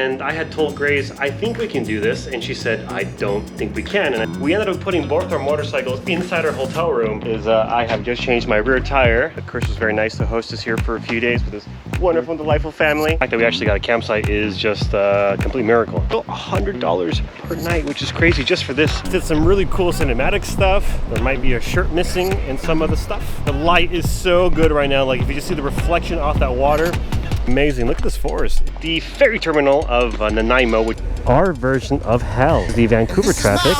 And I had told Grace, I think we can do this, and she said, I don't think we can. And we ended up putting both our motorcycles inside our hotel room. I have just changed my rear tire. Chris was very nice to host us here for a few days with this wonderful and delightful family. The fact that we actually got a campsite is just a complete miracle. Still $100 per night, which is crazy just for this. Did some really cool cinematic stuff. There might be a shirt missing in some of the stuff. The light is so good right now. Like if you just see the reflection off that water, amazing. Look at this forest. The ferry terminal of Nanaimo, which our version of hell. The Vancouver traffic.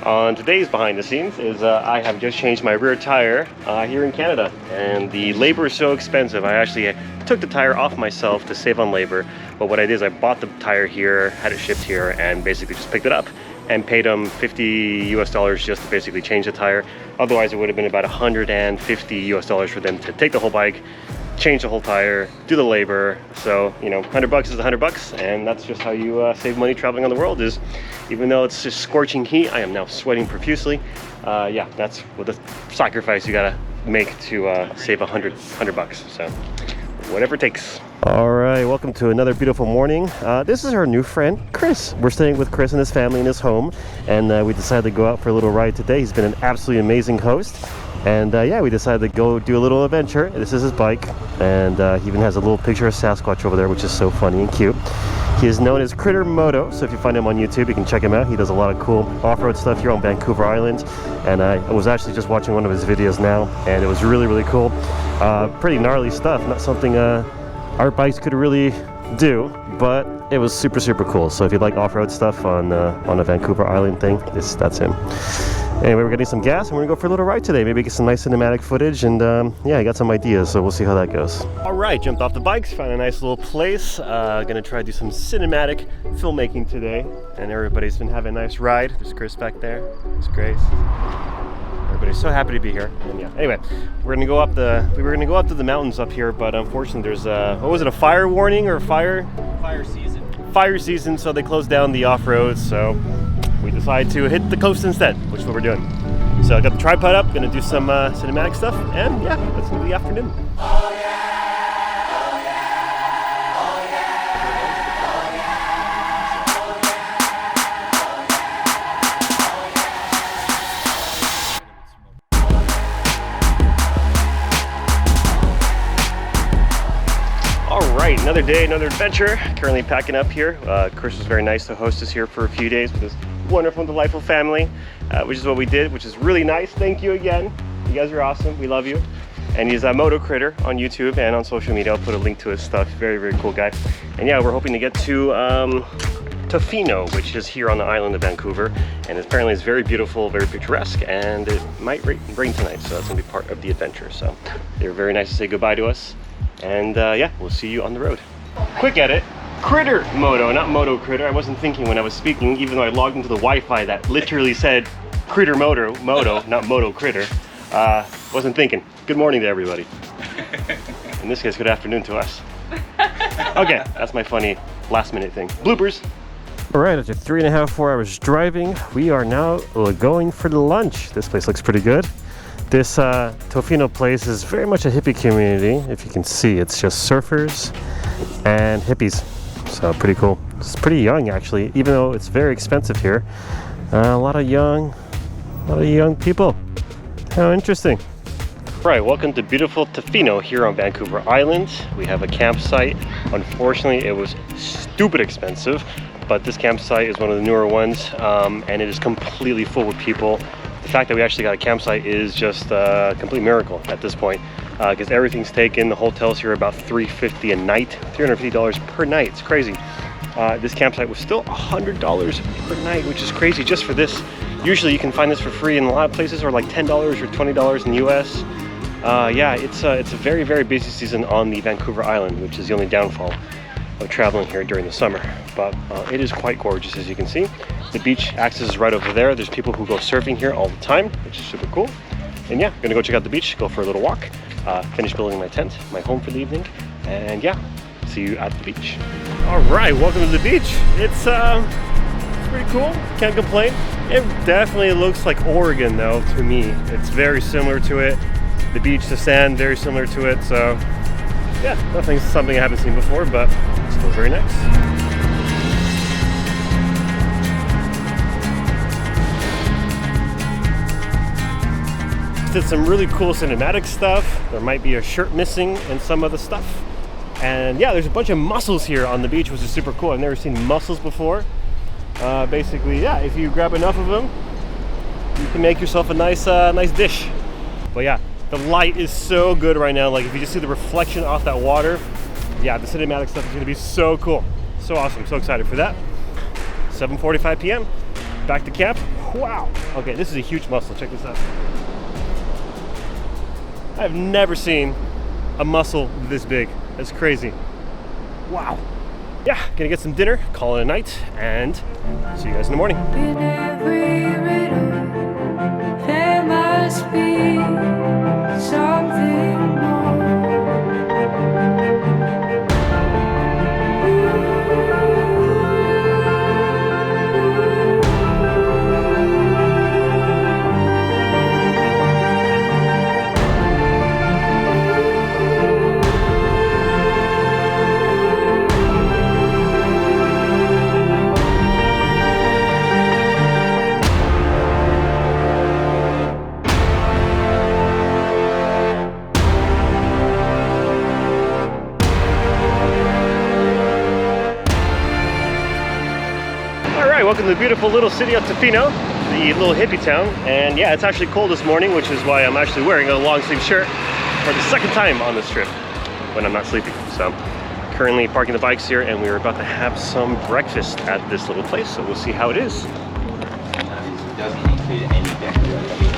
On today's behind the scenes is I have just changed my rear tire here in Canada, and the labor is so expensive. I actually took the tire off myself to save on labor, but what I did is I bought the tire here, had it shipped here, and basically just picked it up and paid them $50 US just to basically change the tire. Otherwise it would have been about $150 US for them to take the whole bike, change the whole tire, do the labor. So, you know, $100 is $100, and that's just how you save money traveling on the world. Is even though it's just scorching heat, I am now sweating profusely. Yeah, that's what the sacrifice you gotta make to save $100. So, whatever it takes. All right, welcome to another beautiful morning. This is our new friend, Chris. We're staying with Chris and his family in his home, and we decided to go out for a little ride today. He's been an absolutely amazing host. And yeah, we decided to go do a little adventure. This is his bike, and he even has a little picture of Sasquatch over there, which is so funny and cute. He is known as Critter Moto, so if you find him on YouTube, you can check him out. He does a lot of cool off-road stuff here on Vancouver Island, and I was actually just watching one of his videos now, and it was really, really cool. Pretty gnarly stuff, not something our bikes could really do, but it was super, super cool. So if you like off-road stuff on a Vancouver Island thing, that's him. Anyway, we're getting some gas and we're gonna go for a little ride today. Maybe get some nice cinematic footage, and yeah, I got some ideas, so we'll see how that goes. All right, jumped off the bikes, found a nice little place. Gonna try to do some cinematic filmmaking today, and everybody's been having a nice ride. There's Chris back there. There's Grace. Everybody's so happy to be here. And yeah, anyway, we were gonna go up to the mountains up here, but unfortunately there's what was it, a fire warning or fire season? Fire season, so they closed down the off-road, so we decided to hit the coast instead, which is what we're doing. So I got the tripod up, gonna do some cinematic stuff, and yeah, let's do the afternoon. Oh yeah! Alright, another day, another adventure. Currently packing up here. Chris was very nice to host us here for a few days with his wonderful and delightful family, which is what we did, which is really nice. Thank you again. You guys are awesome. We love you. And he's a Moto Critter on YouTube and on social media. I'll put a link to his stuff. Very, very cool guy. And yeah, we're hoping to get to Tofino, which is here on the island of Vancouver, and apparently it's very beautiful, very picturesque, and it might rain tonight, so that's gonna be part of the adventure. So they were very nice to say goodbye to us, and yeah, we'll see you on the road. Quick edit. Critter Moto, not Moto Critter. I wasn't thinking when I was speaking, even though I logged into the Wi-Fi that literally said Critter Moto, not Moto Critter. Wasn't thinking. Good morning to everybody. In this case, good afternoon to us. Okay, that's my funny last minute thing. Bloopers. All right, after 3.5-4 hours driving, we are now going for the lunch. This place looks pretty good. This Tofino place is very much a hippie community. If you can see, it's just surfers and hippies. So pretty cool. It's pretty young actually, even though it's very expensive here. A lot of young people. How interesting. Right, welcome to beautiful Tofino here on Vancouver Island. We have a campsite. Unfortunately, it was stupid expensive, but this campsite is one of the newer ones, and it is completely full with people. The fact that we actually got a campsite is just a complete miracle at this point, because everything's taken. The hotels here are about $350 a night, $350 per night. It's crazy. This campsite was still $100 per night, which is crazy just for this. Usually you can find this for free in a lot of places, or like $10 or $20 in the US. Yeah, it's a very, very busy season on the Vancouver Island, which is the only downfall of traveling here during the summer. But it is quite gorgeous, as you can see. The beach access is right over there. There's people who go surfing here all the time, which is super cool. And yeah, gonna go check out the beach, go for a little walk, finish building my tent, my home for the evening, and yeah, see you at the beach. All right, welcome to the beach. It's pretty cool, can't complain. It definitely looks like Oregon though, to me. It's very similar to it. The beach, the sand, very similar to it, so yeah, nothing, something I haven't seen before, but still very nice. Did some really cool cinematic stuff. There might be a shirt missing and some other stuff. And yeah, there's a bunch of mussels here on the beach, which is super cool. I've never seen mussels before. Basically, yeah, if you grab enough of them, you can make yourself a nice dish. But yeah, the light is so good right now. Like if you just see the reflection off that water, yeah, the cinematic stuff is gonna be so cool. So awesome, so excited for that. 7:45 p.m., back to camp. Wow, okay, this is a huge mussel, check this out. I've never seen a mussel this big. That's crazy. Wow. Yeah, gonna get some dinner, call it a night, and see you guys in the morning. In every riddle, there must be something more. Welcome to the beautiful little city of Tofino, the little hippie town. And yeah, it's actually cold this morning, which is why I'm actually wearing a long sleeve shirt for the second time on this trip when I'm not sleeping. So currently parking the bikes here, and we're about to have some breakfast at this little place, so we'll see how it is. It doesn't include any decoration.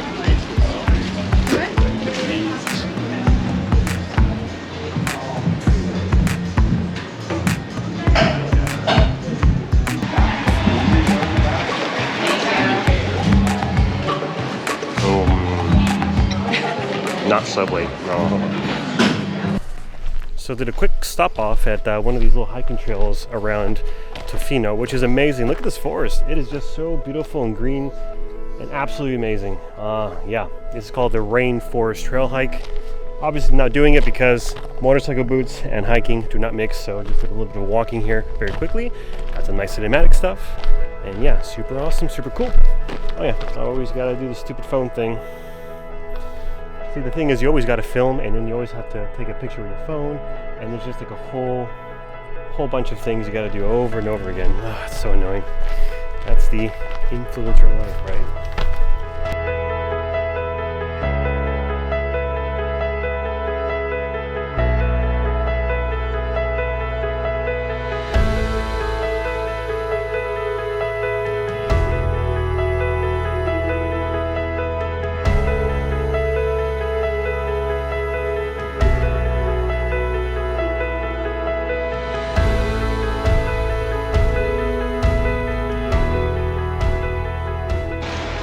Not Subway, no. So did a quick stop off at one of these little hiking trails around Tofino, which is amazing. Look at this forest. It is just so beautiful and green and absolutely amazing. Yeah, this is called the Rainforest Trail Hike. Obviously not doing it because motorcycle boots and hiking do not mix, so just did a little bit of walking here very quickly. Got some nice cinematic stuff. And yeah, super awesome, super cool. Oh yeah, I always gotta do the stupid phone thing. See, the thing is, you always got to film, and then you always have to take a picture with your phone, and there's just like a whole bunch of things you got to do over and over again. Oh, it's so annoying. That's the influencer life, right?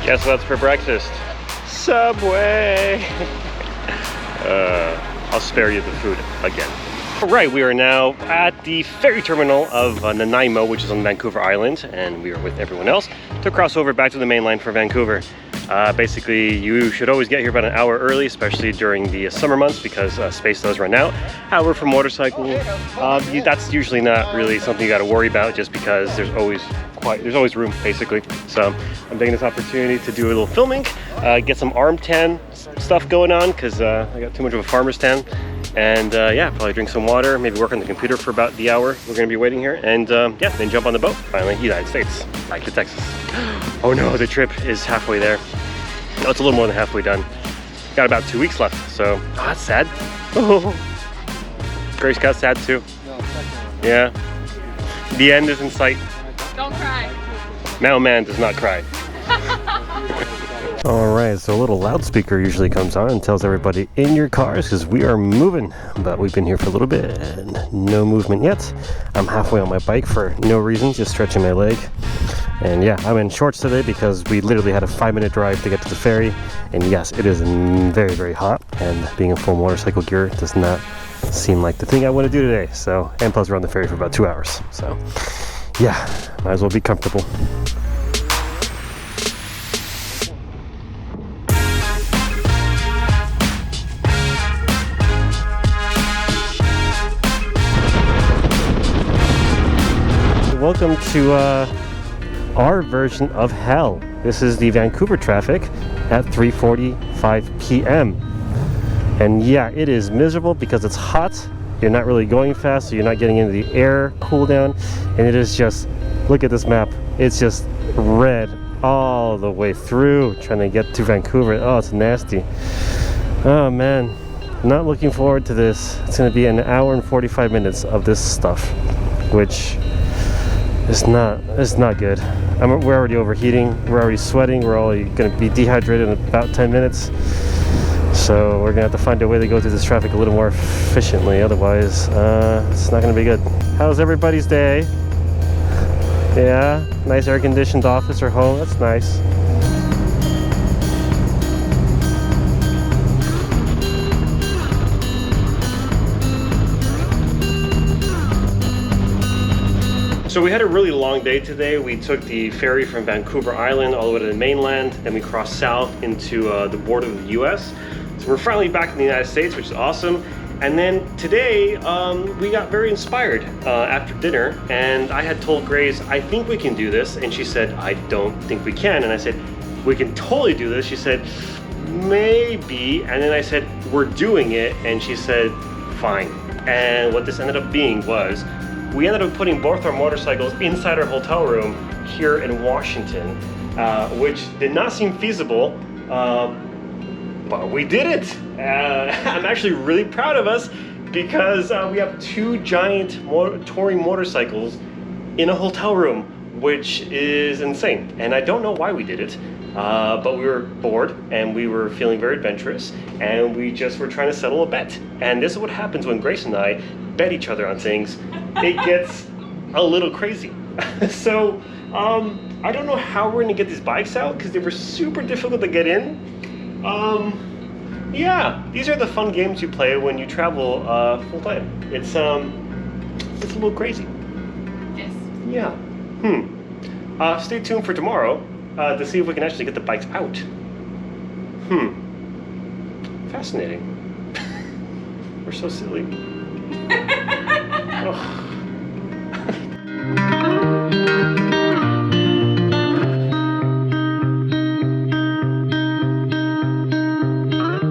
Guess what's for breakfast? Subway! I'll spare you the food again. All right, we are now at the ferry terminal of Nanaimo, which is on Vancouver Island, and we are with everyone else to cross over back to the mainland for Vancouver. Basically, you should always get here about an hour early, especially during the summer months, because space does run out. However, for motorcycle, that's usually not really something you got to worry about, just because there's always room, basically. So I'm taking this opportunity to do a little filming, get some arm tan stuff going on, because I got too much of a farmer's tan. And yeah, probably drink some water, maybe work on the computer for about the hour we're gonna be waiting here, and yeah, then jump on the boat, finally, United States, back to Texas. Oh no, the trip is halfway there. No, it's a little more than halfway done. Got about 2 weeks left, so, oh, that's sad. Oh. Grace got sad too. Yeah, the end is in sight. Don't cry. Now man does not cry. Alright, so a little loudspeaker usually comes on and tells everybody in your cars, because we are moving, but we've been here for a little bit and no movement yet. I'm halfway on my bike for no reason, just stretching my leg. And yeah, I'm in shorts today because we literally had a 5-minute drive to get to the ferry. And yes, it is very, very hot. And being in full motorcycle gear does not seem like the thing I want to do today. So, and plus we're on the ferry for about 2 hours. So yeah, might as well be comfortable. Welcome to our version of hell. This is the Vancouver traffic at 3:45 p.m. And yeah, it is miserable because it's hot. You're not really going fast, so you're not getting into the air cool down. And it is just, look at this map. It's just red all the way through trying to get to Vancouver. Oh, it's nasty. Oh man, not looking forward to this. It's going to be an hour and 45 minutes of this stuff, which it's not good. We're already overheating, we're already sweating, we're all going to be dehydrated in about 10 minutes. So we're going to have to find a way to go through this traffic a little more efficiently, otherwise it's not going to be good. How's everybody's day? Yeah, nice air-conditioned office or home, that's nice. So we had a really long day today. We took the ferry from Vancouver Island all the way to the mainland, then we crossed south into the border of the US. So we're finally back in the United States, which is awesome. And then today, we got very inspired after dinner, and I had told Grace, I think we can do this. And she said, I don't think we can. And I said, we can totally do this. She said, maybe. And then I said, we're doing it. And she said, fine. And what this ended up being was, we ended up putting both our motorcycles inside our hotel room here in Washington, which did not seem feasible, but we did it. I'm actually really proud of us because we have 2 giant touring motorcycles in a hotel room, which is insane. And I don't know why we did it, but we were bored and we were feeling very adventurous, and we just were trying to settle a bet. And this is what happens when Grace and I bet each other on things. It gets a little crazy. So I don't know how we're gonna get these bikes out because they were super difficult to get in. Yeah, these are the fun games you play when you travel full time. It's a little crazy. Yes. Yeah. Stay tuned for tomorrow to see if we can actually get the bikes out. Fascinating. We're so silly. Oh.